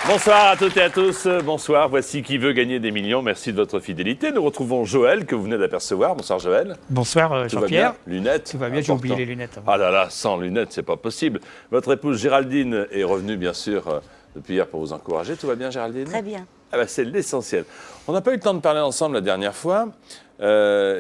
Bonsoir à toutes et à tous, bonsoir, voici Qui veut gagner des millions, merci de votre fidélité. Nous retrouvons Joël, que vous venez d'apercevoir. Bonsoir Joël. Bonsoir Jean-Pierre. Lunettes. Tout va bien, j'ai oublié les lunettes. Ah là là, sans lunettes, c'est pas possible. Votre épouse Géraldine est revenue bien sûr depuis hier pour vous encourager. Tout va bien Géraldine? Très bien. Ah bah, c'est l'essentiel. On n'a pas eu le temps de parler ensemble la dernière fois.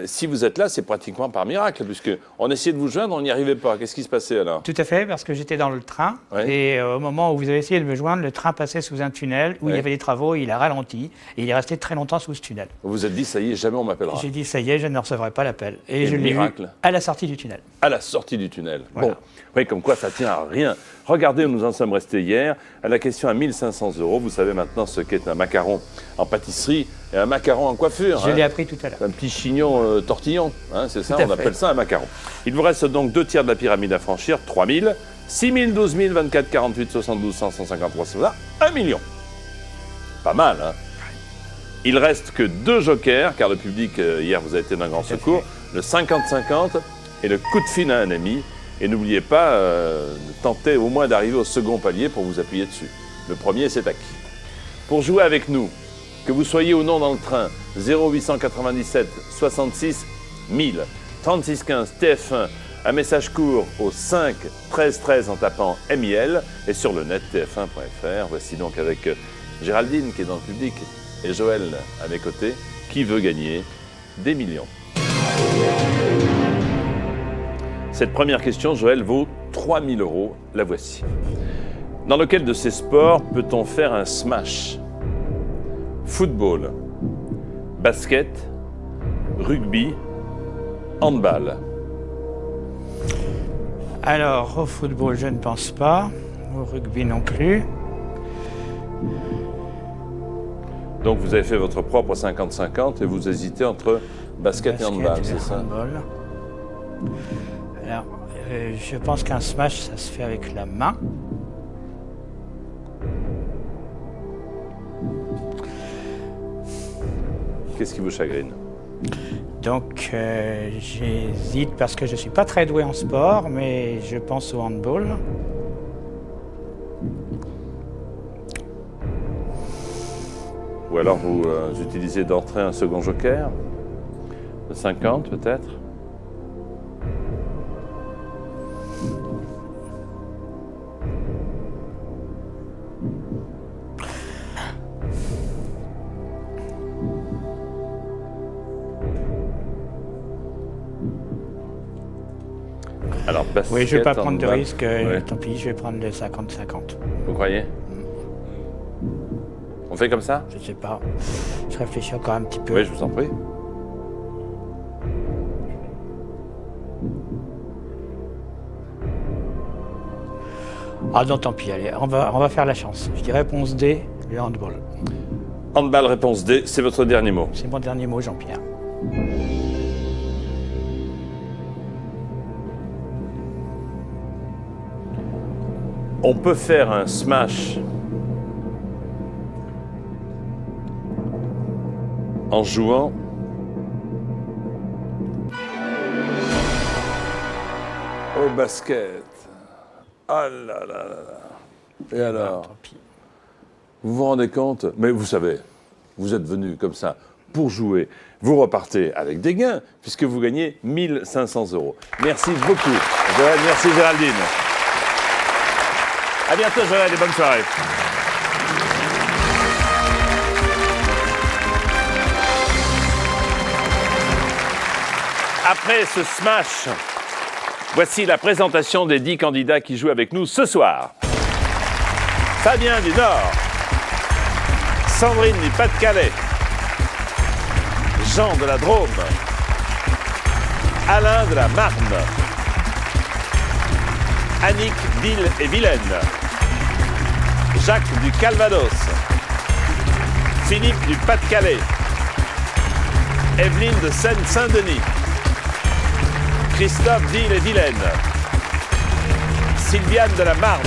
Si vous êtes là, c'est pratiquement par miracle, puisqu'on essayait de vous joindre, on n'y arrivait pas. Qu'est-ce qui se passait alors? Tout à fait, parce que j'étais dans le train, et au moment où vous avez essayé de me joindre, le train passait sous un tunnel où il y avait des travaux, il a ralenti, et il est resté très longtemps sous ce tunnel. Vous vous êtes dit, ça y est, jamais on m'appellera. J'ai dit, ça y est, je ne recevrai pas l'appel. Et je l'ai eu à la sortie du tunnel. À la sortie du tunnel. Voilà. Bon, oui, comme quoi ça tient à rien. Regardez où nous en sommes restés hier, à la question à 1 500 €. Vous savez maintenant ce qu'est un macaron en pâtisserie et un macaron en coiffure. Je l'ai appris tout à l'heure. Un petit chignon tortillon, c'est ça, on appelle ça un macaron. Il vous reste donc 2 tiers de la pyramide à franchir, 3 000, 6 000, 12 000, 24, 48, 72, 100, 153, 1 million. Pas mal, hein? Il reste que 2 jokers, car le public, hier, vous a été d'un grand secours, le 50-50 et le coup de fil à un ami. Et n'oubliez pas de tenter au moins d'arriver au second palier pour vous appuyer dessus. Le premier, c'est acquis. Pour jouer avec nous, que vous soyez ou non dans le train, 0897 66 1000, 36 15 TF1, un message court au 5 13 13 en tapant MIL et sur le net tf1.fr. Voici donc avec Géraldine qui est dans le public et Joël à mes côtés, qui veut gagner des millions. Cette première question, Joël, vaut 3 000 €. La voici. Dans lequel de ces sports peut-on faire un smash? Football, basket, rugby, handball. Alors, au football, je ne pense pas. Au rugby non plus. Donc vous avez fait votre propre 50-50 et vous hésitez entre basket et handball, c'est ça? Alors, je pense qu'un smash, ça se fait avec la main. Qu'est-ce qui vous chagrine? Donc, j'hésite parce que je ne suis pas très doué en sport, mais je pense au handball. Ou alors vous utilisez d'entrée un second joker? De 50 peut-être? Alors, basket, oui, je ne vais pas prendre de handball. risque, tant pis, je vais prendre le 50-50. Vous croyez? On fait comme ça? Je ne sais pas, je réfléchis encore un petit peu. Oui, je vous en prie. Ah non, tant pis, allez, on va faire la chance. Je dirais réponse D, le handball. Handball, réponse D, c'est votre dernier mot. C'est mon dernier mot, Jean-Pierre. On peut faire un smash en jouant au basket. Ah là là là là. Et alors? Tant pis. Vous vous rendez compte? Mais vous savez, vous êtes venu comme ça pour jouer. Vous repartez avec des gains puisque vous gagnez 1 500 €. Merci beaucoup, Joël. Merci Géraldine. À bientôt Joël et bonne soirée. Après ce smash, voici la présentation des 10 candidats qui jouent avec nous ce soir. Fabien du Nord, Sandrine du Pas-de-Calais, Jean de la Drôme, Alain de la Marne, Annick d'Ille-et-Vilaine, Jacques du Calvados, Philippe du Pas-de-Calais, Evelyne de Seine-Saint-Denis, Christophe d'Ille-et-Vilaine, Sylviane de la Marne.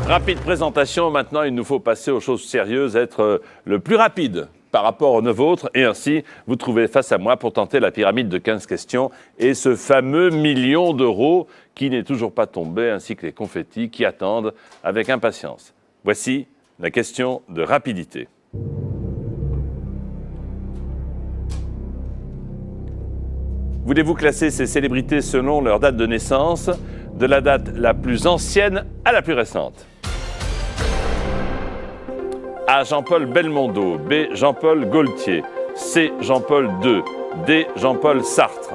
Rapide présentation, maintenant il nous faut passer aux choses sérieuses, être le plus rapide par rapport aux 9 autres, et ainsi vous trouvez face à moi pour tenter la pyramide de 15 questions et ce fameux 1 000 000 € qui n'est toujours pas tombé, ainsi que les confettis qui attendent avec impatience. Voici la question de rapidité. Voulez-vous classer ces célébrités selon leur date de naissance, de la date la plus ancienne à la plus récente? A. Jean-Paul Belmondo. B. Jean-Paul Gaultier. C. Jean-Paul II. D. Jean-Paul Sartre.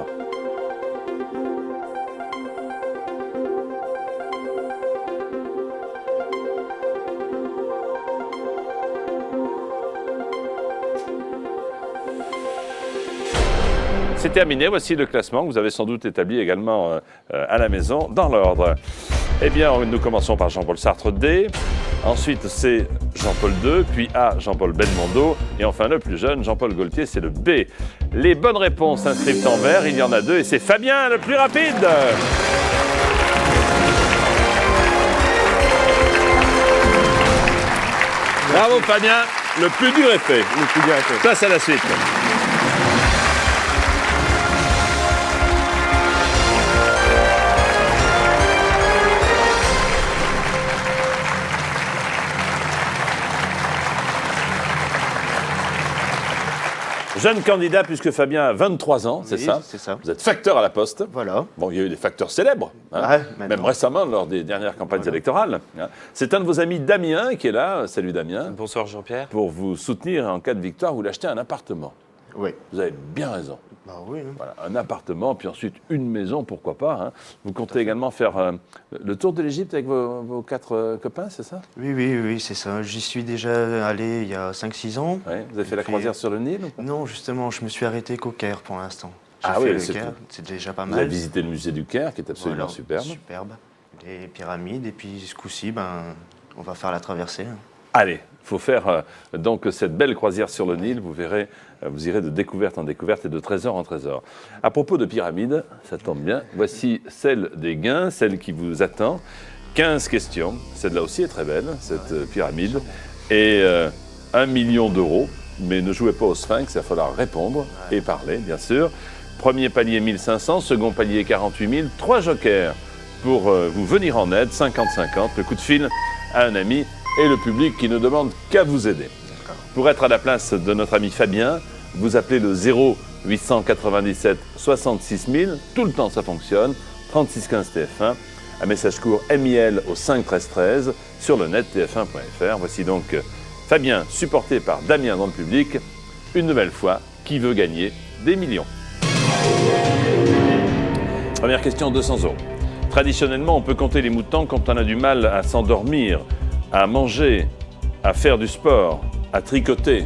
C'est terminé, voici le classement que vous avez sans doute établi également à la maison, dans l'ordre. Eh bien, nous commençons par Jean-Paul Sartre D, ensuite c'est Jean-Paul II, puis A, Jean-Paul Belmondo, et enfin le plus jeune, Jean-Paul Gaultier, c'est le B. Les bonnes réponses s'inscrivent en vert, il y en a 2, et c'est Fabien le plus rapide. Bravo Fabien, le plus dur est fait. Le plus dur est fait. Place à la suite. Jeune candidat, puisque Fabien a 23 ans, c'est ça? C'est ça. Vous êtes facteur à la Poste. Voilà. Bon, il y a eu des facteurs célèbres, même récemment, lors des dernières campagnes électorales. C'est un de vos amis, Damien, qui est là. Salut Damien. Bonsoir Jean-Pierre. Pour vous soutenir en cas de victoire, vous l'achetez un appartement. Oui. Vous avez bien raison. Bah oui. Voilà, un appartement, puis ensuite une maison, pourquoi pas. Vous comptez également faire le tour de l'Égypte avec vos 4 copains, c'est ça? Oui, c'est ça. J'y suis déjà allé il y a 5-6 ans. Ouais. Vous avez fait la croisière sur le Nil ou pas? Non, justement, je me suis arrêté qu'au Caire pour l'instant. Ah J'ai oui, fait c'est le Caire, c'est déjà pas Vous avez mal. visité le musée du Caire, qui est absolument Voilà, superbe. Superbe. Les pyramides, et puis ce coup-ci, on va faire la traversée. Allez, il faut faire donc cette belle croisière sur le Nil. Vous verrez, vous irez de découverte en découverte et de trésor en trésor. À propos de pyramides, ça tombe bien. Voici celle des gains, celle qui vous attend. 15 questions. Celle-là aussi est très belle, cette pyramide. Et 1 million d'euros. Mais ne jouez pas au sphinx, il va falloir répondre et parler, bien sûr. Premier palier 1500, second palier 48 000. 3 jokers pour vous venir en aide, 50-50. Le coup de fil à un ami et le public qui ne demande qu'à vous aider. Pour être à la place de notre ami Fabien, vous appelez le 0897 66 000. Tout le temps, ça fonctionne. 36 15 TF1. Un message court MIL au 5 13 13 sur le net tf1.fr. Voici donc Fabien, supporté par Damien dans le public. Une nouvelle fois, qui veut gagner des millions? Première question, 200 €. Traditionnellement, on peut compter les moutons quand on a du mal à s'endormir, à manger, à faire du sport, à tricoter.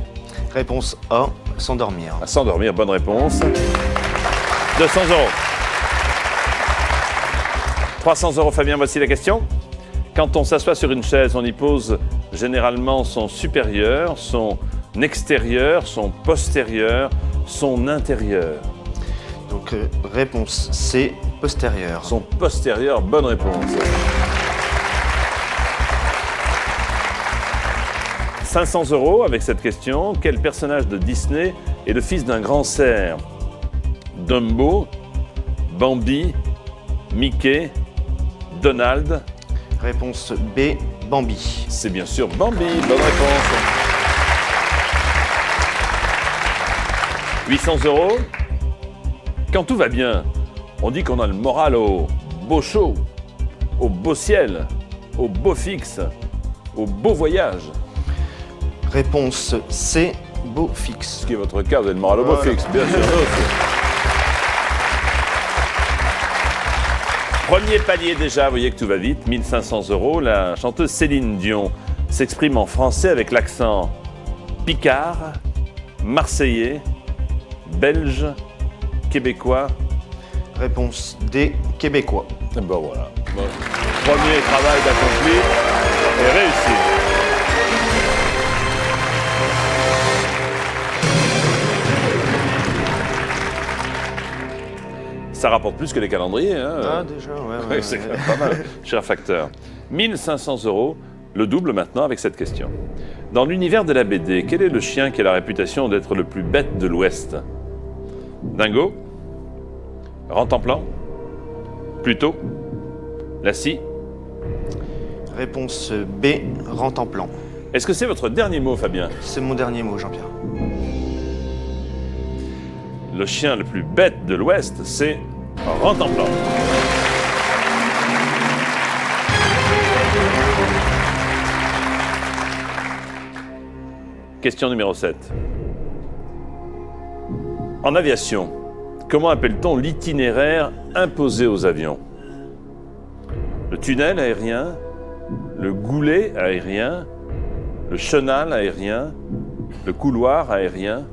Réponse A, s'endormir. À s'endormir, bonne réponse. 200 €. 300 € Fabien, voici la question. Quand on s'assoit sur une chaise, on y pose généralement son supérieur, son extérieur, son postérieur, son intérieur. Donc réponse C, postérieur. Son postérieur, bonne réponse. 500 € avec cette question. Quel personnage de Disney est le fils d'un grand cerf? Dumbo, Bambi, Mickey, Donald. Réponse B, Bambi. C'est bien sûr Bambi, bonne réponse. 800 €. Quand tout va bien, on dit qu'on a le moral au beau chaud, au beau ciel, au beau fixe, au beau voyage. Réponse C, beau fixe. Ce qui est votre cas, vous avez le moral au beau fixe, bien sûr. Premier palier déjà, vous voyez que tout va vite, 1500 €. La chanteuse Céline Dion s'exprime en français avec l'accent picard, marseillais, belge, québécois. Réponse D, québécois. Bon voilà. Bon. Premier travail d'accompli et réussi. Ça rapporte plus que les calendriers. Hein. Ah, déjà, ouais. C'est quand même pas mal, cher facteur. 1500 €, le double maintenant avec cette question. Dans l'univers de la BD, quel est le chien qui a la réputation d'être le plus bête de l'Ouest? Dingo? Rantanplan? Pluto? La scie. Réponse B, Rantanplan. Est-ce que c'est votre dernier mot, Fabien? C'est mon dernier mot, Jean-Pierre. Le chien le plus bête de l'Ouest, c'est Rantanplan. Question numéro 7. En aviation, comment appelle-t-on l'itinéraire imposé aux avions? Le tunnel aérien, le goulet aérien, le chenal aérien, le couloir aérien?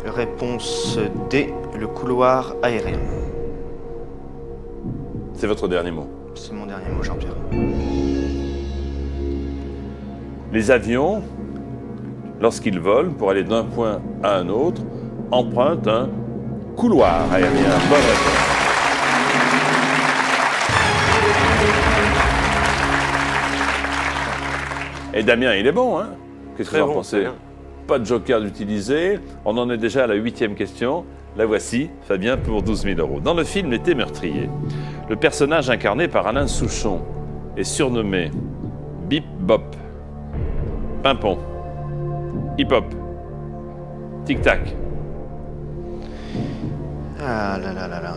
Réponse D, le couloir aérien. C'est votre dernier mot. C'est mon dernier mot, Jean-Pierre. Les avions, lorsqu'ils volent pour aller d'un point à un autre, empruntent un couloir aérien. Bonne réponse. Et Damien, il est bon, hein? Qu'est-ce que vous en pensez? Pas de joker d'utiliser. On en est déjà à la 8e question. La voici, Fabien, pour 12 000 €. Dans le film L'été meurtrier, le personnage incarné par Alain Souchon est surnommé Bip Bop, Pimpon, Hip Hop, Tic Tac. Ah là là là là.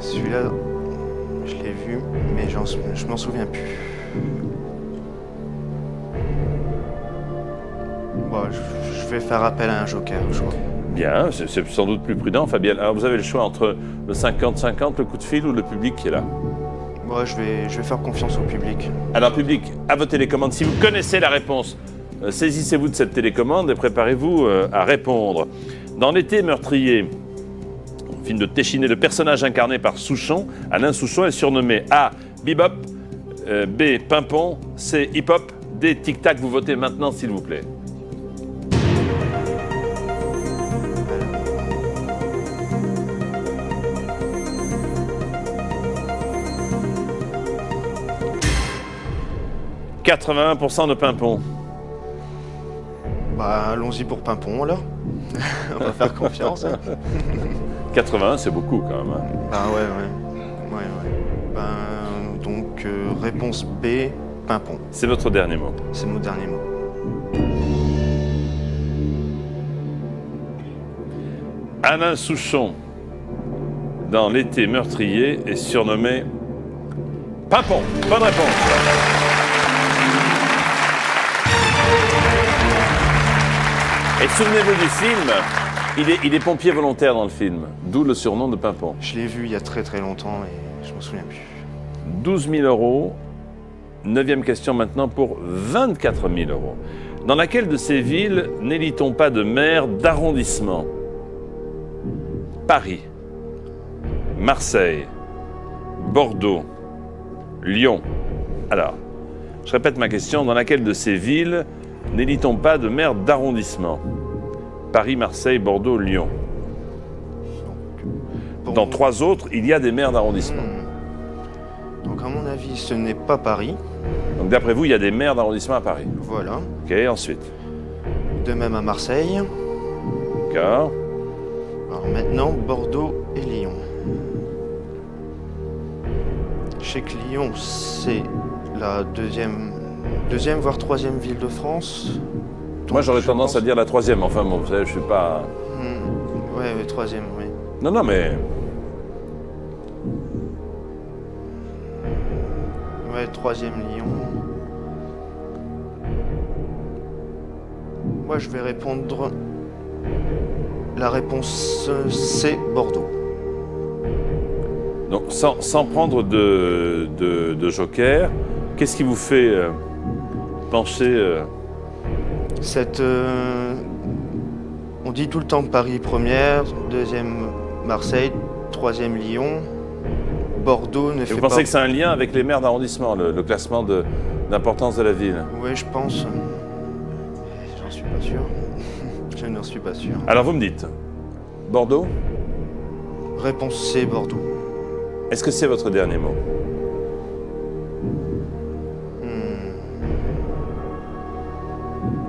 Celui-là, je l'ai vu, mais je m'en souviens plus. Bon, je vais faire appel à un joker, je crois. Bien, c'est sans doute plus prudent, Fabien. Alors, vous avez le choix entre le 50-50, le coup de fil ou le public qui est là. Moi, je vais faire confiance au public. Alors, public, à vos télécommandes. Si vous connaissez la réponse, saisissez-vous de cette télécommande et préparez-vous à répondre. Dans L'été meurtrier, film de Téchiné, le personnage incarné par Souchon, Alain Souchon, est surnommé A. Bebop, B. Pimpon, C. Hip Hop, D. Tic Tac. Vous votez maintenant, s'il vous plaît. « 81% de Pimpon. » Bah, allons-y pour Pimpon, alors. On va faire confiance. Hein. 81, c'est beaucoup, quand même. Hein. Ah ouais. Ben, donc, réponse B, Pimpon. C'est votre dernier mot. C'est mon dernier mot. Alain Souchon, dans L'été meurtrier, est surnommé Pimpon. Bonne réponse. Et souvenez-vous du film, il est pompier volontaire dans le film, d'où le surnom de Pimpon. Je l'ai vu il y a très très longtemps et je m'en souviens plus. 12 000 €, 9e question maintenant pour 24 000 €. Dans laquelle de ces villes n'élit-on pas de maire d'arrondissement? Paris, Marseille, Bordeaux, Lyon. Alors, je répète ma question, dans laquelle de ces villes n'élit-on pas de maire d'arrondissement? Paris, Marseille, Bordeaux, Lyon. Dans 3 autres, il y a des maires d'arrondissement. Donc à mon avis, ce n'est pas Paris. Donc d'après vous, il y a des maires d'arrondissement à Paris. Voilà. Ok, ensuite. De même à Marseille. D'accord. Alors maintenant, Bordeaux et Lyon. Je sais que Lyon, c'est la deuxième voire 3e ville de France. Moi, j'aurais tendance à dire la 3e. Enfin, bon, vous savez, je suis pas... Ouais, 3e, oui. Non, mais... Ouais, 3e Lyon. Moi, je vais répondre... La réponse C, Bordeaux. Donc, sans prendre de joker, qu'est-ce qui vous fait pencher... On dit tout le temps Paris première, 2e Marseille, 3e Lyon, Bordeaux ne fait pas... Vous pensez que c'est un lien avec les maires d'arrondissement, le classement d'importance de la ville? Oui, je pense. J'en suis pas sûr. Je n'en suis pas sûr. Alors vous me dites, Bordeaux? Réponse C, Bordeaux. Est-ce que c'est votre dernier mot?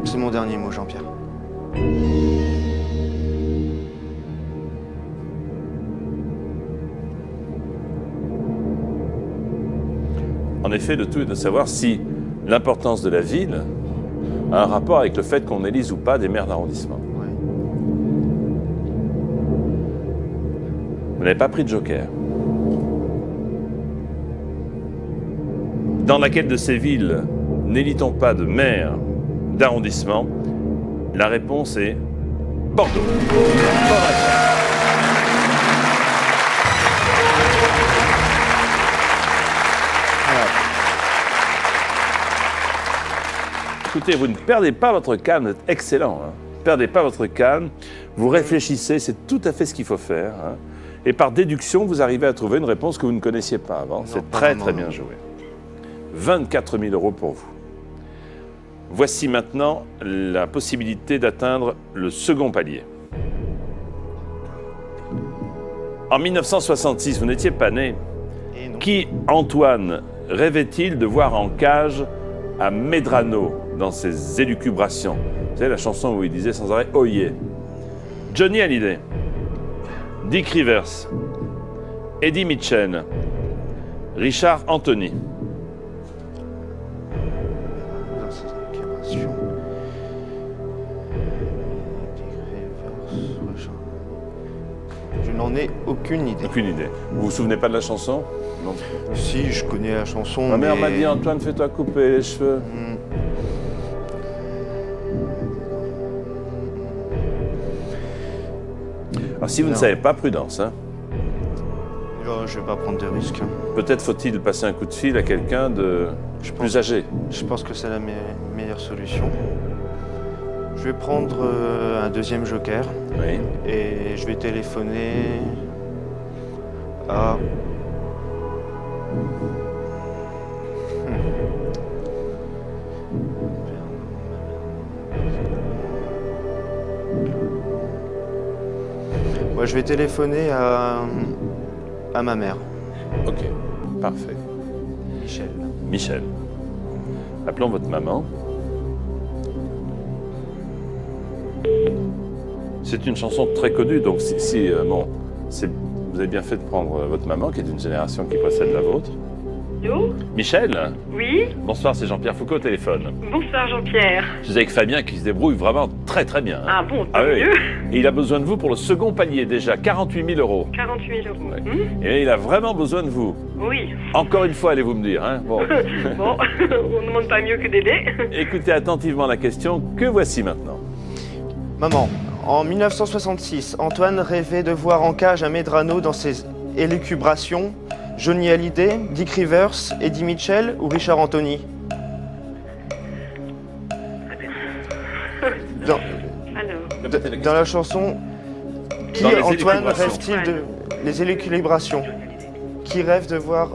C'est mon dernier mot, Jean-Pierre. En effet, le tout est de savoir si l'importance de la ville a un rapport avec le fait qu'on élise ou pas des maires d'arrondissement. Ouais. Vous n'avez pas pris de joker. Dans laquelle de ces villes n'élit-on pas de maire d'arrondissement? La réponse est Bordeaux. Écoutez, vous ne perdez pas votre calme, vous êtes excellent. Hein. Ne perdez pas votre calme, vous réfléchissez, c'est tout à fait ce qu'il faut faire. Hein. Et par déduction, vous arrivez à trouver une réponse que vous ne connaissiez pas avant. C'est très très bien joué. 24 000 € pour vous. Voici maintenant la possibilité d'atteindre le second palier. En 1966, vous n'étiez pas né. Qui, Antoine, rêvait-il de voir en cage à Medrano dans ses élucubrations? Vous savez, la chanson où il disait sans arrêt « Oh yeah ». Johnny Hallyday, Dick Rivers, Eddie Mitchell, Richard Anthony. Je n'en ai aucune idée. Aucune idée. Vous vous souvenez pas de la chanson? Non. Si, je connais la chanson. Ma mère m'a dit Antoine, fais-toi couper les cheveux. Alors si vous ne savez pas, prudence. Hein. Oh, je vais pas prendre de risques. Peut-être faut-il passer un coup de fil à quelqu'un de plus âgé. Je pense que c'est la meilleure solution. Je vais prendre un deuxième joker. Oui. Et je vais téléphoner à... Ouais, je vais téléphoner à ma mère. Ok, parfait. Michel. Michel. Appelons votre maman. C'est une chanson très connue, donc vous avez bien fait de prendre votre maman, qui est d'une génération qui précède la vôtre. Allô? Michel? Oui? Bonsoir, c'est Jean-Pierre Foucault au téléphone. Bonsoir Jean-Pierre. Je suis avec Fabien qui se débrouille vraiment très très bien. Hein. Ah bon, tant mieux. Et il a besoin de vous pour le second palier déjà, 48 000 €. 48 000 €. Ouais. Et il a vraiment besoin de vous. Oui. Encore une fois, allez-vous me dire. Hein. Bon. Bon, on ne demande pas mieux que d'aider. Écoutez attentivement la question que voici maintenant. Maman, en 1966, Antoine rêvait de voir en cage à Medrano dans ses élucubrations Johnny Hallyday, Dick Rivers, Eddie Mitchell ou Richard Anthony? Dans la chanson, qui Antoine rêve-t-il de... Les élucubrations. Qui rêve de voir...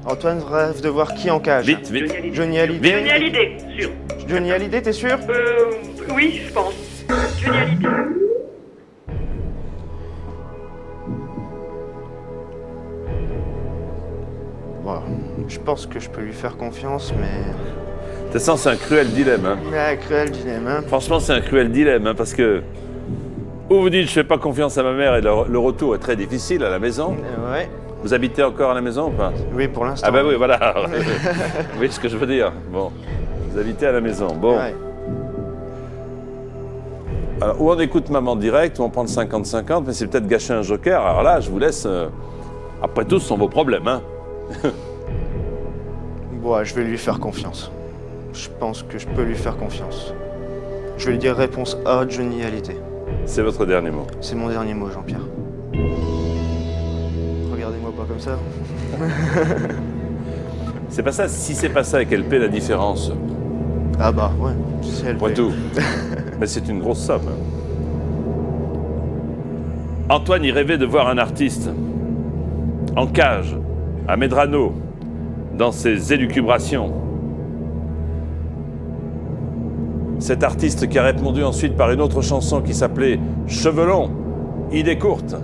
Antoine rêve de voir qui en cage? Vite, vite. Johnny Hallyday. Johnny Hallyday, sûr. Johnny Hallyday, t'es sûr? Oui, je pense. Johnny Hallyday. Bon, je pense que je peux lui faire confiance, mais... De toute façon, c'est un cruel dilemme. Hein. Ouais, cruel dilemme, hein. Franchement, c'est un cruel dilemme, hein, parce que... Ou vous dites, je fais pas confiance à ma mère et le retour est très difficile à la maison. Ouais. Vous habitez encore à la maison ou pas? Oui, pour l'instant. Ah ben oui, voilà. Vous voyez ce que je veux dire. Bon, vous habitez à la maison. Bon. Ouais. Alors, ou on écoute maman direct, ou on prend le 50-50, mais c'est peut-être gâcher un joker. Alors là, je vous laisse... Après tout, ce sont vos problèmes, hein. Bon, je vais lui faire confiance. Je pense que je peux lui faire confiance. Je vais lui dire réponse A, Johnny Hallyday. C'est votre dernier mot. C'est mon dernier mot, Jean-Pierre. Regardez-moi pas comme ça. C'est pas ça. Si c'est pas ça, quelle paie la différence? Ah bah, ouais. C'est elle. Après tout. Mais c'est une grosse somme. Antoine y rêvait de voir un artiste en cage, à Medrano, dans ses élucubrations. Cet artiste qui a répondu ensuite par une autre chanson qui s'appelait « Cheveux longs, idée courte ».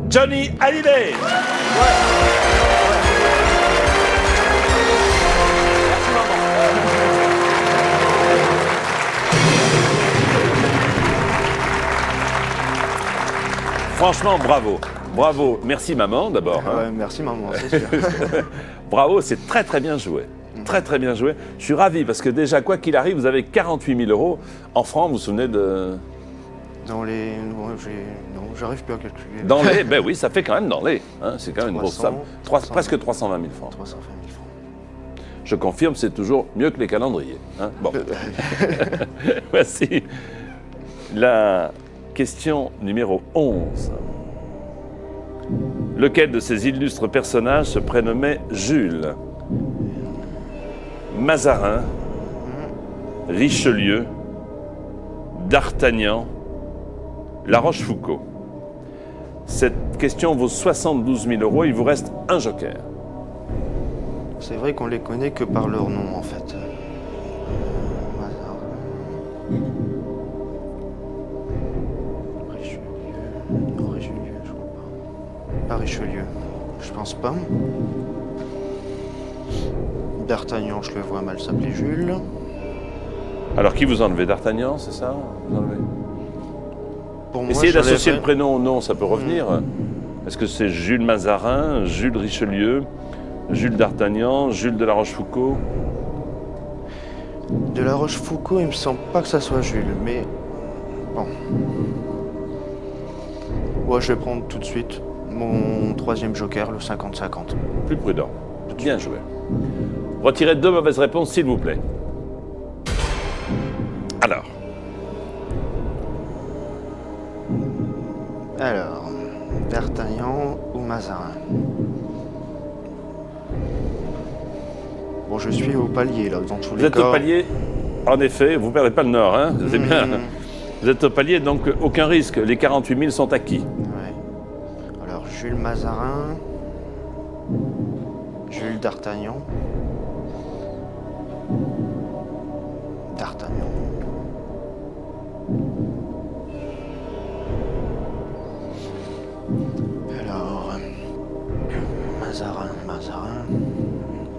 Johnny Hallyday. Franchement, bravo. Bravo. Merci maman d'abord. Hein. Ouais, merci maman, c'est sûr. Bravo, c'est très très bien joué. Très très bien joué. Je suis ravi parce que déjà, quoi qu'il arrive, vous avez 48 000 euros. En francs, vous vous souvenez de... Dans les... Non, j'arrive plus à calculer. Dans les... Ben oui, ça fait quand même dans les. Hein, c'est quand même une grosse somme. 300, Presque 320 000 francs. 320 000 francs. Je confirme, c'est toujours mieux que les calendriers. Hein. Bon. Voici la question numéro 11. Lequel de ces illustres personnages se prénommait Jules? Mazarin, Richelieu, D'Artagnan, La Rochefoucauld. Cette question vaut 72 000 euros. Il vous reste un joker. C'est vrai qu'on les connaît que par leur nom, en fait. Richelieu. Non, Richelieu, je crois pas. Pas Richelieu. Je pense pas. D'Artagnan, je le vois mal s'appeler Jules. Alors, qui vous enlevez? D'Artagnan, c'est ça? Vous enlevez? Pour moi, Essayez d'associer le j'enlèverais- prénom au nom, ça peut revenir. Est-ce que c'est Jules Mazarin, Jules Richelieu, Jules D'Artagnan, Jules de la Rochefoucauld? De la Rochefoucauld, il me semble pas que ça soit Jules, mais bon. Ouais, je vais prendre tout de suite mon troisième joker, le 50-50. Plus prudent. Bien joué. Retirez 2 mauvaises réponses, s'il vous plaît. Alors, D'Artagnan ou Mazarin? Bon, je suis au palier, là, dans tous Vous les êtes cas. au palier, en effet, vous ne perdez pas le nord, hein, c'est bien. Vous êtes au palier, donc aucun risque. Les 48 000 sont acquis. Ouais. Alors, Jules Mazarin, Jules D'Artagnan. D'Artagnan. Alors, Mazarin,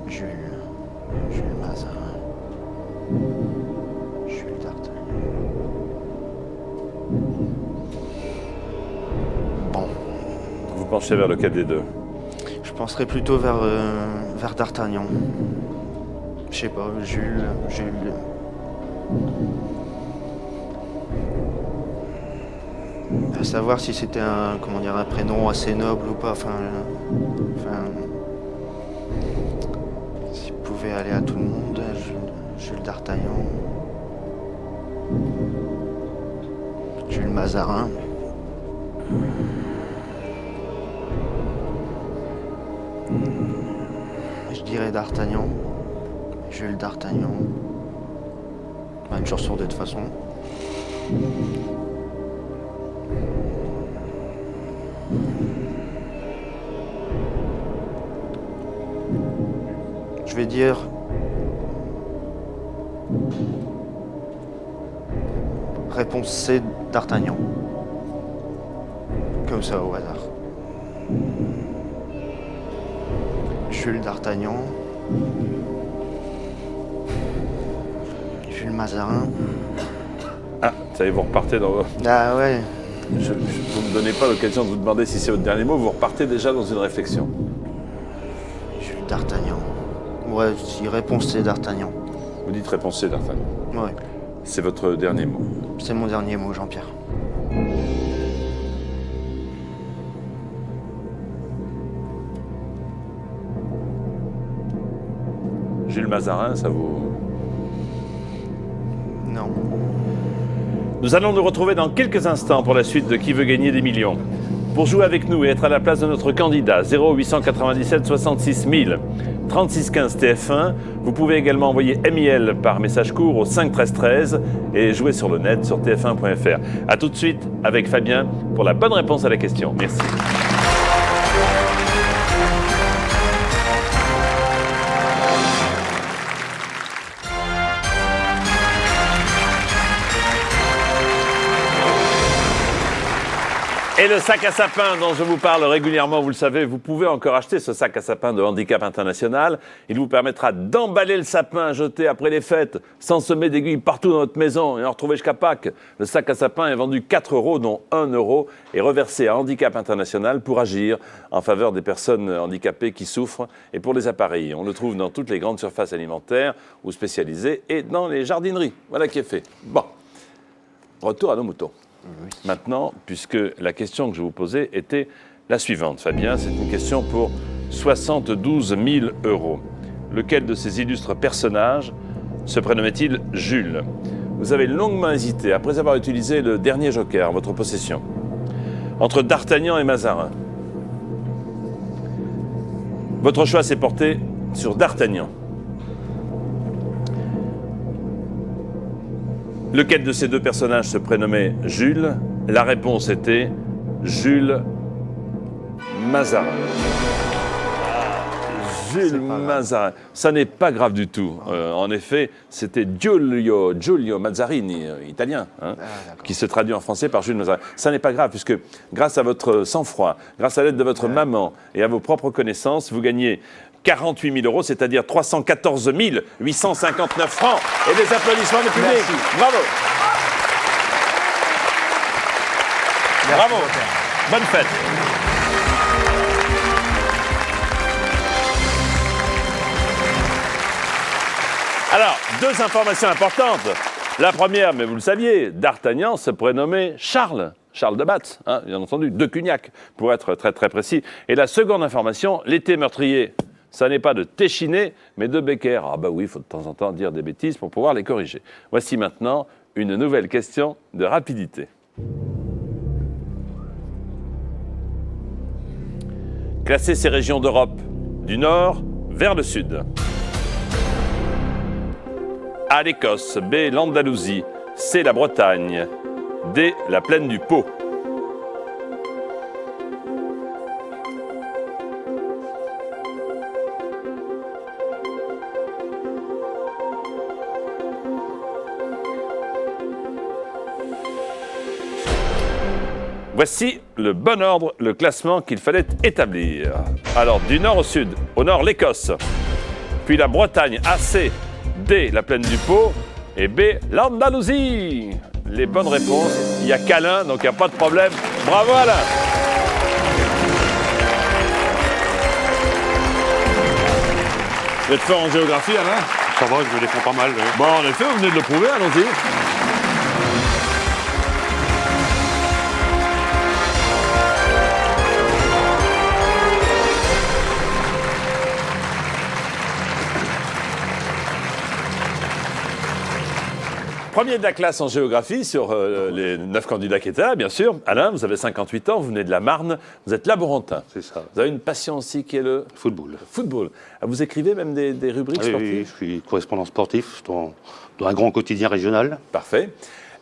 Jules Mazarin, Jules D'Artagnan. Bon, Vous penchez vers lequel des deux? je penserais plutôt vers D'Artagnan. Je sais pas, Jules. À savoir si c'était un prénom assez noble ou pas. Enfin, s'il pouvait aller à tout le monde, Jules D'Artagnan, Jules Mazarin. Je dirais D'Artagnan, Jules D'Artagnan. Une chance sur deux de toute façon. Je vais dire réponse C, D'Artagnan. Comme ça au hasard. Jules D'Artagnan. Jules Mazarin. Ah, ça y est, vous repartez dans... Ah ouais. Vous ne me donnez pas l'occasion de vous demander si c'est votre dernier mot, vous repartez déjà dans une réflexion. Jules D'Artagnan. Ouais, si réponse C, D'Artagnan. Vous dites réponse C, D'Artagnan. Ouais. C'est votre dernier mot. C'est mon dernier mot, Jean-Pierre. Jules Mazarin, ça vous... Non. Nous allons nous retrouver dans quelques instants pour la suite de Qui veut gagner des millions. Pour jouer avec nous et être à la place de notre candidat, 0897 66 000, 36 15 TF1, vous pouvez également envoyer MIL par message court au 5 13 13 et jouer sur le net sur tf1.fr. A tout de suite avec Fabien pour la bonne réponse à la question. Merci. Et le sac à sapin dont je vous parle régulièrement, vous le savez, vous pouvez encore acheter ce sac à sapin de Handicap International. Il vous permettra d'emballer le sapin à jeter après les fêtes, sans semer d'aiguilles partout dans votre maison et en retrouver jusqu'à Pâques. Le sac à sapin est vendu 4 €, dont 1 € est reversé à Handicap International pour agir en faveur des personnes handicapées qui souffrent et pour les appareils. On le trouve dans toutes les grandes surfaces alimentaires ou spécialisées et dans les jardineries. Voilà qui est fait. Bon, retour à nos moutons. Oui. Maintenant, puisque la question que je vous posais était la suivante, Fabien, c'est une question pour 72 000 €. Lequel de ces illustres personnages se prénommait-il Jules? Vous avez longuement hésité, après avoir utilisé le dernier joker en votre possession, entre D'Artagnan et Mazarin. Votre choix s'est porté sur D'Artagnan. Lequel de ces deux personnages se prénommait Jules? La réponse était Jules Mazarin. Jules Mazarin. Ça n'est pas grave du tout. En effet, c'était Giulio Mazzarini, italien, qui se traduit en français par Jules Mazarin. Ça n'est pas grave, puisque grâce à votre sang-froid, grâce à l'aide de votre maman et à vos propres connaissances, vous gagnez 48 000 €, c'est-à-dire 314 859 francs. Et des applaudissements du public. Merci. Bravo. Merci. Bravo. Bonne fête. Alors, deux informations importantes. La première, mais vous le saviez, D'Artagnan se prénommait Charles. Charles de Batz, bien entendu, de Cugnac, pour être très très précis. Et la seconde information, l'été meurtrier, ça n'est pas de Téchiné, mais de Becker. Ah bah oui, il faut de temps en temps dire des bêtises pour pouvoir les corriger. Voici maintenant une nouvelle question de rapidité. Classez ces régions d'Europe du nord vers le sud. A, l'Écosse, B, l'Andalousie, C, la Bretagne, D, la plaine du Pô. Voici le bon ordre, le classement qu'il fallait établir. Alors, du nord au sud. Au nord, l'Écosse. Puis la Bretagne, A, C. D, la plaine du Pô. Et B, l'Andalousie. Les bonnes réponses, il n'y a qu'Alain, donc il n'y a pas de problème. Bravo Alain. Vous êtes fort en géographie, Alain? Ça va, je me défends pas mal. Bon, en effet, vous venez de le prouver, allons-y. Premier de la classe en géographie sur les 9 candidats qui étaient là, bien sûr. Alain, vous avez 58 ans, vous venez de la Marne, vous êtes laborantin. C'est ça. Vous avez une passion aussi qui est le football. Football. Vous écrivez même des rubriques sportives? Oui, je suis correspondant sportif dans un grand quotidien régional. Parfait.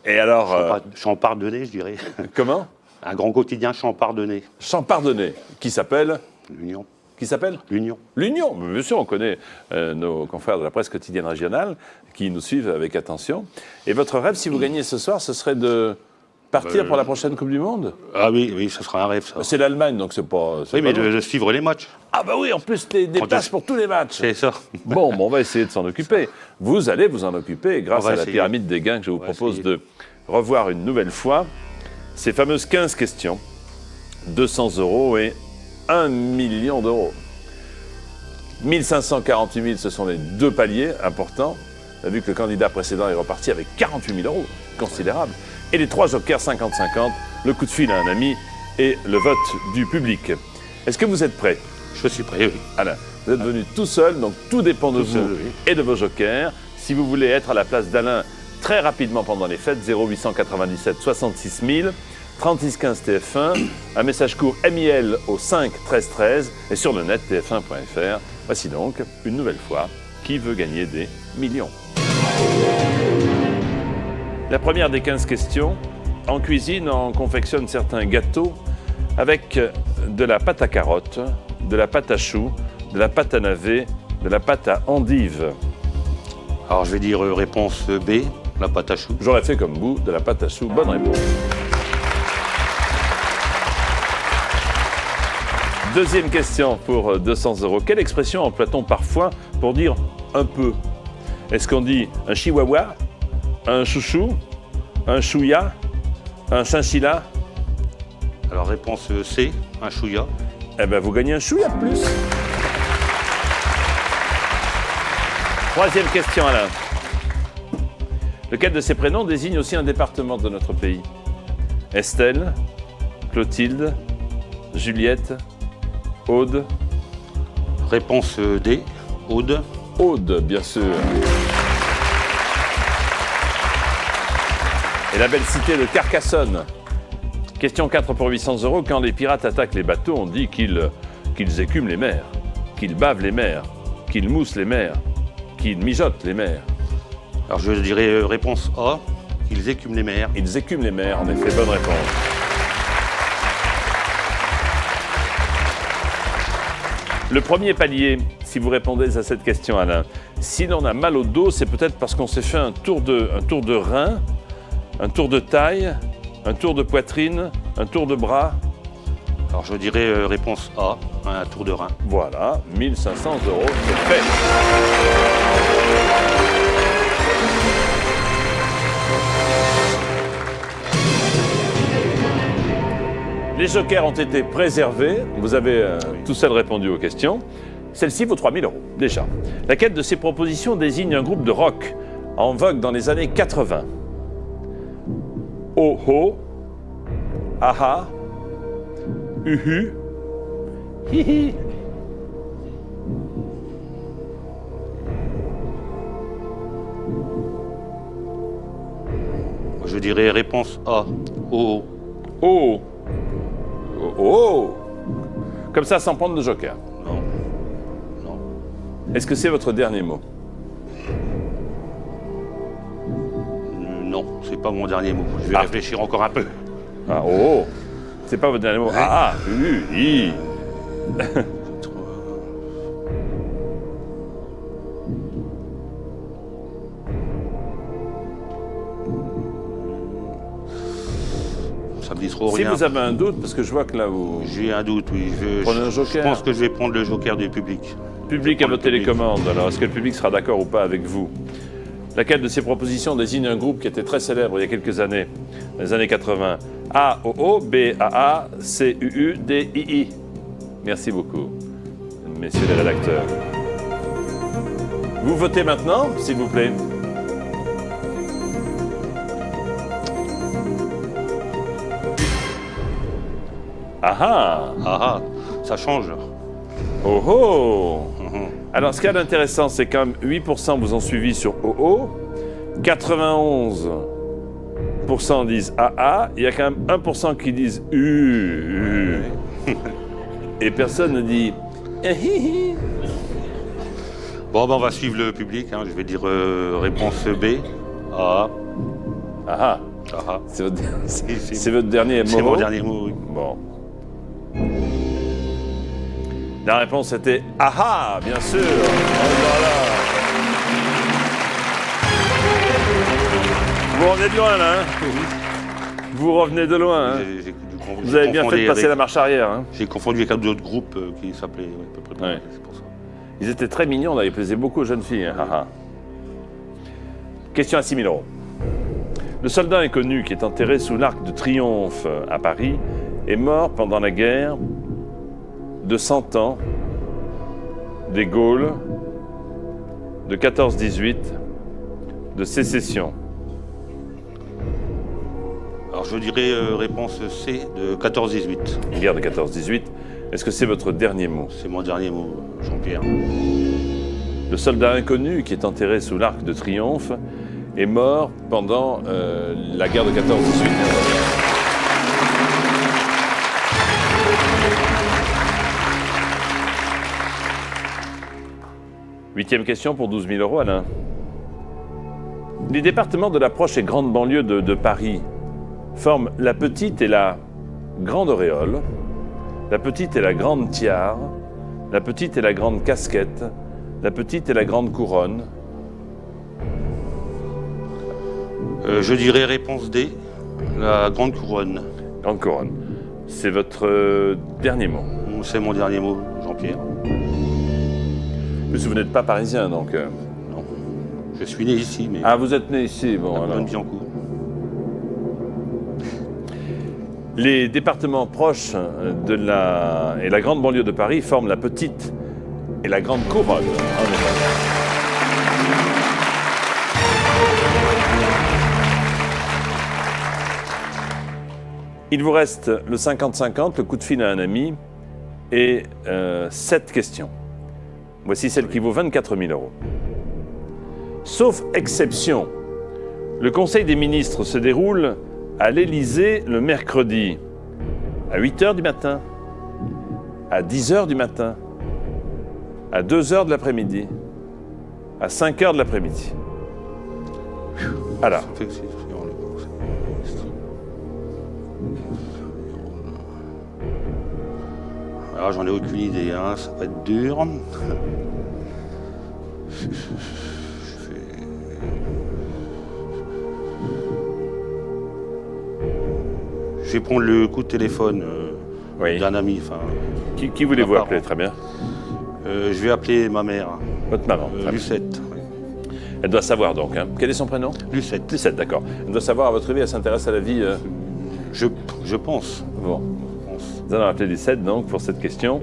Et alors... Champardonnais, je dirais. Comment? Un grand quotidien champardonnais. Champardonnais, qui s'appelle? L'Union. Qui s'appelle? L'Union. L'Union. Bien sûr, on connaît nos confrères de la presse quotidienne régionale qui nous suivent avec attention. Et votre rêve, si vous gagnez ce soir, ce serait de partir pour la prochaine Coupe du Monde? Ah oui, ça sera un rêve, ça. C'est l'Allemagne, donc c'est pas... Oui, mais de suivre les matchs. Ah bah oui, en plus, des places pour tous les matchs. C'est ça. Bon, on va essayer de s'en occuper. Vous allez vous en occuper grâce à la pyramide des gains que je vous propose de revoir une nouvelle fois. Ces fameuses 15 questions, 200 € et 1 million d'euros. 1548 000, ce sont les deux paliers importants. On a vu que le candidat précédent est reparti avec 48 000 €, considérable. Et les 3 jokers 50-50, le coup de fil à un ami et le vote du public. Est-ce que vous êtes prêts? Je suis prêt, oui. Alain, vous êtes venu tout seul, donc tout dépend de vous et de vos jokers. Si vous voulez être à la place d'Alain très rapidement pendant les fêtes, 0897 66 000, 36 15 TF1, un message court MIL au 5 13 13 et sur le net tf1.fr. Voici donc, une nouvelle fois, qui veut gagner des millions. La première des 15 questions. En cuisine, on confectionne certains gâteaux avec de la pâte à carottes, de la pâte à choux, de la pâte à navet, de la pâte à endive. Alors je vais dire réponse B, la pâte à choux. J'aurais fait comme vous, de la pâte à choux. Bonne réponse. Deuxième question pour 200 €. Quelle expression emploie-t-on parfois pour dire un peu? Est-ce qu'on dit un chihuahua, un chouchou, un chouïa, un chinchilla? Alors, réponse C, un chouïa. Eh bien, vous gagnez un chouïa de plus. Troisième question, Alain. Lequel de ces prénoms désigne aussi un département de notre pays? Estelle, Clotilde, Juliette, Aude. Réponse D, Aude. Aude, bien sûr. Et la belle cité de Carcassonne. Question 4 pour 800 €. Quand les pirates attaquent les bateaux, on dit qu'ils écument les mers, qu'ils bavent les mers, qu'ils moussent les mers, qu'ils mijotent les mers. Alors, je dirais réponse A, qu'ils écument les mers. Ils écument les mers, en effet, bonne réponse. Le premier palier, si vous répondez à cette question, Alain, si l'on a mal au dos, c'est peut-être parce qu'on s'est fait un tour de rein, un tour de taille, un tour de poitrine, un tour de bras. Alors, je dirais réponse A, un tour de rein. Voilà, 1500 €, c'est fait. Les jokers ont été préservés. Vous avez tout seul répondu aux questions. Celle-ci vaut 3000 €, déjà. Laquelle de ces propositions désigne un groupe de rock en vogue dans les années 80? Oh-ho, aha, uhu, hihi. Je dirais réponse A, oh. Oh. Oh, oh. Comme ça, sans prendre de joker. Non. Non. Est-ce que c'est votre dernier mot? Non, c'est pas mon dernier mot. Je vais réfléchir encore un peu. Ah, oh. C'est pas votre dernier mot. Ah, hi. Ça me dit trop Si rien. vous avez un doute, parce que je vois que là, vous... J'ai un doute, oui. Prenez un joker. Je pense que je vais prendre le joker du public. Le public a voté les commandes. Alors, est-ce que le public sera d'accord ou pas avec vous? Laquelle de ces propositions désigne un groupe qui était très célèbre il y a quelques années, dans les années 80? A, O, O, B, A, A, C, U, U, D, I, I. Merci beaucoup, messieurs les rédacteurs. Vous votez maintenant, s'il vous plaît. Ah ah! Ah ah, ça change. Oh oh! Alors, ce qu'il y a d'intéressant, c'est quand même 8% vous ont suivi sur OO, 91% disent AA, il y a quand même 1% qui disent U. Et personne ne dit Bon, ben, on va suivre le public. Hein. Je vais dire réponse B. A. Ah. Ah. C'est votre dernier mot? C'est mon dernier mot, oui. Bon. La réponse était aha, bien sûr. Oh là là. Vous revenez de loin, là. Hein? Vous revenez de loin. Hein? Vous avez bien fait de passer la marche arrière. Hein? J'ai confondu avec un autre groupe qui s'appelait à peu près. Ouais. C'est pour ça. Ils étaient très mignons, là. Ils plaisaient beaucoup aux jeunes filles. Hein? Ah, ah. Question à 6 000 €. Le soldat inconnu qui est enterré sous l'Arc de Triomphe à Paris est mort pendant la guerre de 100 ans des Gaules, de 14-18, de sécession. Alors je dirais réponse C de 14-18. Guerre de 14-18. Est-ce que c'est votre dernier mot? C'est mon dernier mot, Jean-Pierre. Le soldat inconnu qui est enterré sous l'Arc de Triomphe est mort pendant la guerre de 14-18. Huitième question pour 12 000 €, Alain. Les départements de la proche et grande banlieue de Paris forment la petite et la grande auréole, la petite et la grande tiare, la petite et la grande casquette, la petite et la grande couronne. Je dirais réponse D, la grande couronne. Grande couronne. C'est votre dernier mot. C'est mon dernier mot, Jean-Pierre. En plus, vous n'êtes pas parisien, donc... Non. Je suis né ici, mais... Ah, vous êtes né ici, bon, à alors... Boulogne-Billancourt. Les départements proches de la grande banlieue de Paris forment la petite et la grande couronne. Il vous reste le 50-50, le coup de fil à un ami, et 7 questions. Voici celle qui vaut 24 000 €. Sauf exception, le Conseil des ministres se déroule à l'Élysée le mercredi, à 8h du matin, à 10h du matin, à 2h de l'après-midi, à 5h de l'après-midi. Alors, alors j'en ai aucune idée, hein. Ça va être dur. Je vais prendre le coup de téléphone oui. d'un ami. Qui voulez-vous appeler? Très bien. Je vais appeler ma mère. Votre maman. Lucette. Oui. Elle doit savoir donc. Hein. Quel est son prénom? Lucette. Lucette, d'accord. Elle doit savoir, à votre avis, elle s'intéresse à la vie Je pense. Bon. Nous allons appeler Lucette donc pour cette question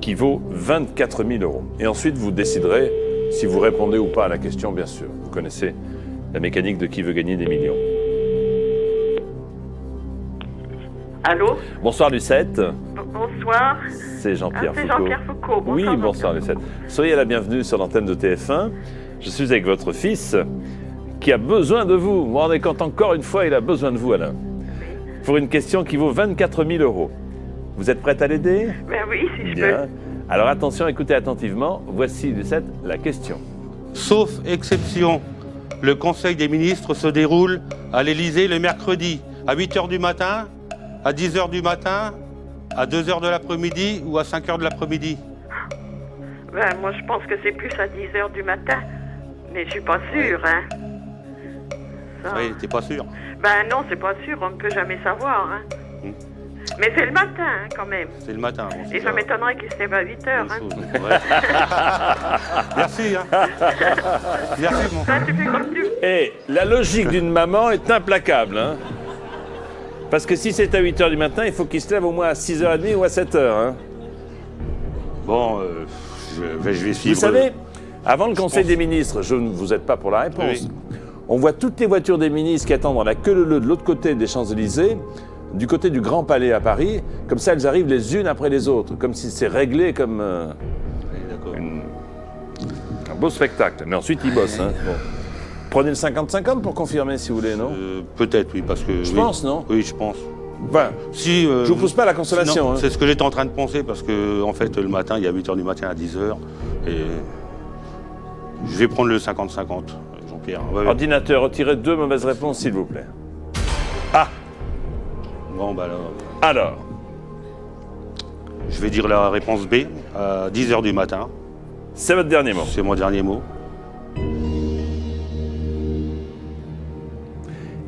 qui vaut 24 000 €. Et ensuite, vous déciderez si vous répondez ou pas à la question, bien sûr. Vous connaissez la mécanique de qui veut gagner des millions. Allô? Bonsoir Lucette. Bonsoir. C'est Jean-Pierre Foucault. C'est Jean-Pierre Foucault. Bonsoir, Oui, bonsoir Lucette. Soyez la bienvenue sur l'antenne de TF1. Je suis avec votre fils qui a besoin de vous. Vous vous rendez compte, encore une fois, il a besoin de vous, Alain. Pour une question qui vaut 24 000 €. Vous êtes prête à l'aider? Ben oui, si je Bien. peux. Alors attention, écoutez attentivement. Voici, Lucette, la question. Sauf exception, le Conseil des ministres se déroule à l'Élysée le mercredi, à 8h du matin, à 10h du matin, à 2h de l'après-midi ou à 5h de l'après-midi. Ben, moi, je pense que c'est plus à 10h du matin. Mais je suis pas sûre, hein. Ça... Oui, t'es pas sûr? Ben non, c'est pas sûr, on ne peut jamais savoir, hein. Mais c'est le matin, hein, quand même. C'est le matin. Bon, et ça m'étonnerait qu'il se lève à 8h, hein. Ouais. Merci, hein. Merci, mon Ça, tu fais comme tu veux. Et la logique d'une maman est implacable, hein. Parce que si c'est à 8h du matin, il faut qu'il se lève au moins à 6h30 ou à 7h, hein. Bon, je vais suivre. Vous savez, avant le Conseil des ministres, je ne vous aide pas pour la réponse, Oui. on voit toutes les voitures des ministres qui attendent à la queue leu de l'autre côté des Champs-Élysées, du côté du Grand Palais à Paris, comme ça elles arrivent les unes après les autres, comme si c'est réglé comme Oui, d'accord. un beau spectacle. Mais ensuite ils bossent. Hein. Bon. Prenez le 50-50 pour confirmer si vous voulez, non? Peut-être, oui, parce que... Je oui. pense, non? Oui, je pense. Enfin, Si, je vous pousse pas à la consolation. non, Hein. c'est ce que j'étais en train de penser, parce que, en fait, le matin, il y a 8h du matin à 10h, et je vais prendre le 50-50, Jean-Pierre. Ouais. Ordinateur, retirez 2 mauvaises réponses, s'il vous plaît. Ah! Bon, bah Alors, je vais dire la réponse B, à 10h du matin. c'est votre dernier mot. C'est mon dernier mot.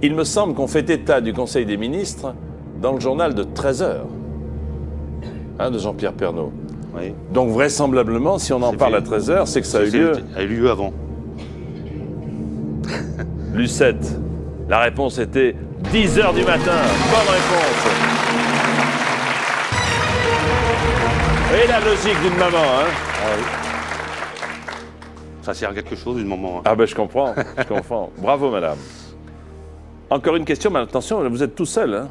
Il me semble qu'on fait état du Conseil des ministres dans le journal de 13h, hein, de Jean-Pierre Pernaut. Oui. Donc vraisemblablement, si on en C'est parle fait. à 13h, c'est que ça a eu lieu. A eu lieu avant. Lucette, la réponse était 10h du matin. Bonne réponse. Et la logique d'une maman, hein? Ah oui. Ça sert à quelque chose, une maman. Hein. Ah ben je comprends, je comprends. Bravo madame. Encore une question, mais attention, vous êtes tout seul, hein,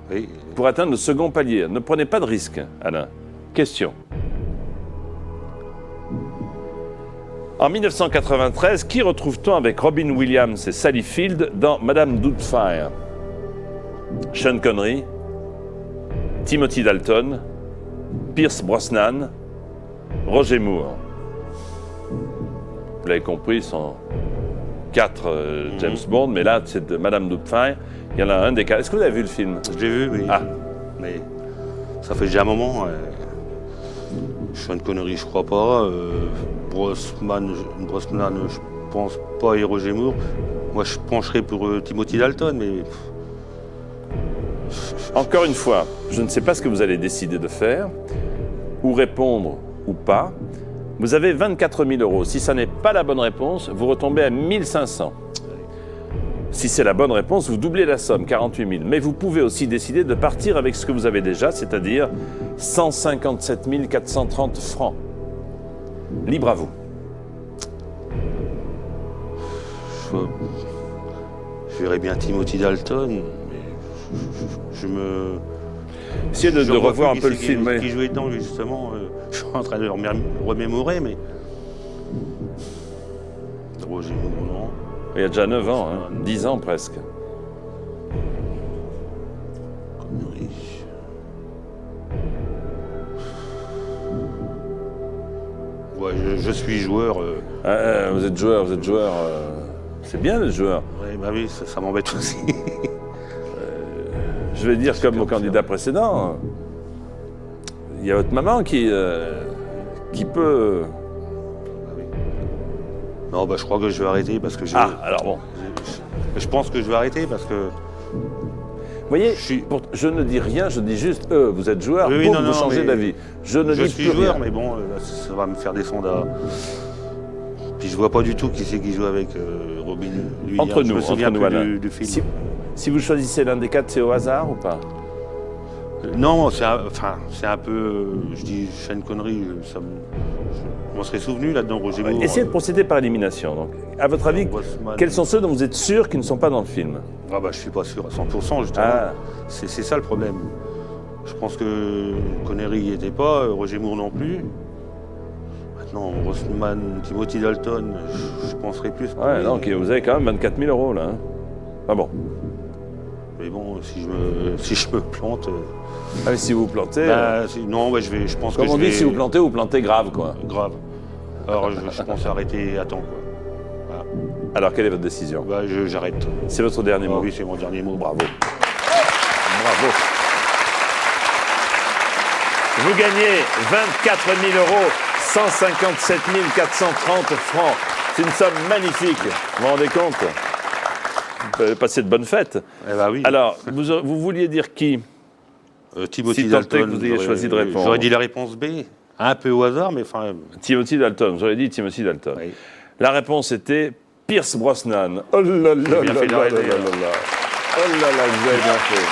Oui. pour atteindre le second palier. Ne prenez pas de risque, Alain. Question. En 1993, qui retrouve-t-on avec Robin Williams et Sally Field dans Madame Doubtfire? Sean Connery, Timothy Dalton, Pierce Brosnan, Roger Moore. Vous l'avez compris, sont 4 James Bond, mais là, c'est de Madame Doubtfire. Il y en a un des 4. Est-ce que vous avez vu le film? Je l'ai vu, oui. Ah. Mais ça fait déjà un moment. Sean Connery, je crois pas. Brosnan, je pense pas. Et Roger Moore. Moi, je pencherais pour Timothy Dalton, mais... Encore une fois, je ne sais pas ce que vous allez décider de faire, ou répondre ou pas. Vous avez 24 000 €. Si ça n'est pas la bonne réponse, vous retombez à 1 500. Si c'est la bonne réponse, vous doublez la somme, 48 000. Mais vous pouvez aussi décider de partir avec ce que vous avez déjà, c'est-à-dire 157 430 francs. Libre à vous. Je verrais bien Timothy Dalton, mais je me... Essayez de revoir un peu le film. Qui jouait dedans, justement, je suis en train de le remémorer, mais... Roger Moore, non. Il y a déjà 9 ans, hein, 10 ans presque. Connerie. Ouais, je suis joueur. Vous êtes joueur. C'est bien le joueur. Ouais, bah oui, ça m'embête aussi. Je vais dire comme au candidat précédent, il y a votre maman qui peut... Non, bah je crois que je vais arrêter parce que j'ai... Ah, alors bon. Je pense que je vais arrêter parce que... Vous voyez, je ne dis rien, je dis juste, vous êtes joueur, oui, vous changez d'avis. Je ne dis suis plus joueur, rien. mais bon, ça va me faire descendre à... Puis je vois pas du tout qui c'est qui joue avec Robin Williams. Entre nous, je me souviens plus Alain. du film. Si vous choisissez l'un des quatre, c'est au hasard ou pas? Non, c'est un peu... je dis, je fais une connerie, je m'en serais souvenu là-dedans, Roger Moore. Essayez de procéder par élimination. Donc, à votre avis, quels sont ceux dont vous êtes sûr qu'ils ne sont pas dans le film? Ah bah je suis pas sûr à 100%, justement. Ah. C'est ça le problème. Je pense que Connery n'y était pas, Roger Moore non plus. Maintenant, Rossman, Timothy Dalton, je penserais plus. Ouais, donc vous avez quand même 24 000 € là. Hein. Ah bon. Mais bon, si je me plante... Ah, mais si vous plantez... non, ouais, je pense comme que on je dit, vais... si vous plantez grave, quoi. Grave. Alors, je pense arrêter à temps, quoi. Voilà. Alors, quelle est votre décision? Bah, j'arrête. C'est votre dernier mot? Oui, c'est mon dernier mot. Bravo. Bravo. Vous gagnez 24 000 €, 157 430 francs. C'est une somme magnifique. Vous vous rendez compte? Vous avez passé de bonnes fêtes. Eh ben oui. Alors, vous vouliez dire qui? Timothy Si tant est Dalton. que vous ayez choisi de répondre. J'aurais dit la réponse B, un peu au hasard, mais enfin... Timothy Dalton. J'aurais dit Timothy Dalton. Oui. La réponse était Pierce Brosnan. Oh là là là bien là fait de là rêver, là alors. là. Oh là là, vous avez bien fait.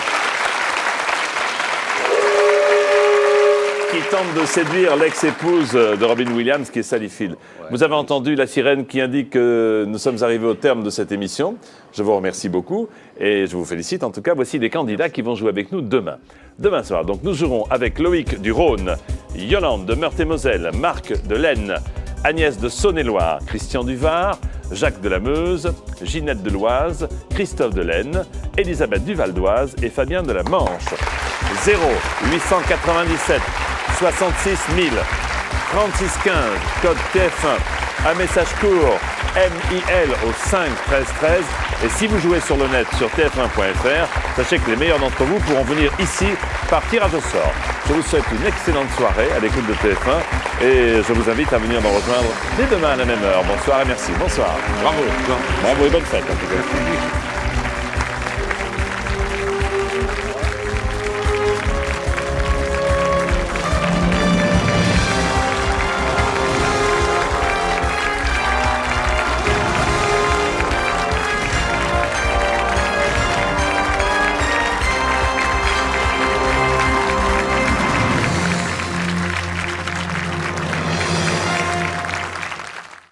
Qui tente de séduire l'ex-épouse de Robin Williams, qui est Sally Field. Vous avez entendu la sirène qui indique que nous sommes arrivés au terme de cette émission. Je vous remercie beaucoup et je vous félicite. En tout cas, voici les candidats qui vont jouer avec nous demain. Demain soir, donc, nous jouerons avec Loïc du Rhône, Yolande de Meurthe-et-Moselle, Marc de l'Aisne, Agnès de Saône-et-Loire, Christian du Var, Jacques de la Meuse, Ginette de l'Oise, Christophe de l'Aisne, Elisabeth du Val d'Oise et Fabien de la Manche. 0 897 66 000 36 15, code TF1, un message court MIL au 5 13 13. Et si vous jouez sur le net sur tf1.fr, sachez que les meilleurs d'entre vous pourront venir ici par tirage au sort. Je vous souhaite une excellente soirée à l'écoute de TF1 et je vous invite à venir nous rejoindre dès demain à la même heure. Bonsoir et merci. Bonsoir. Bravo. Bravo et bonne fête en tout cas.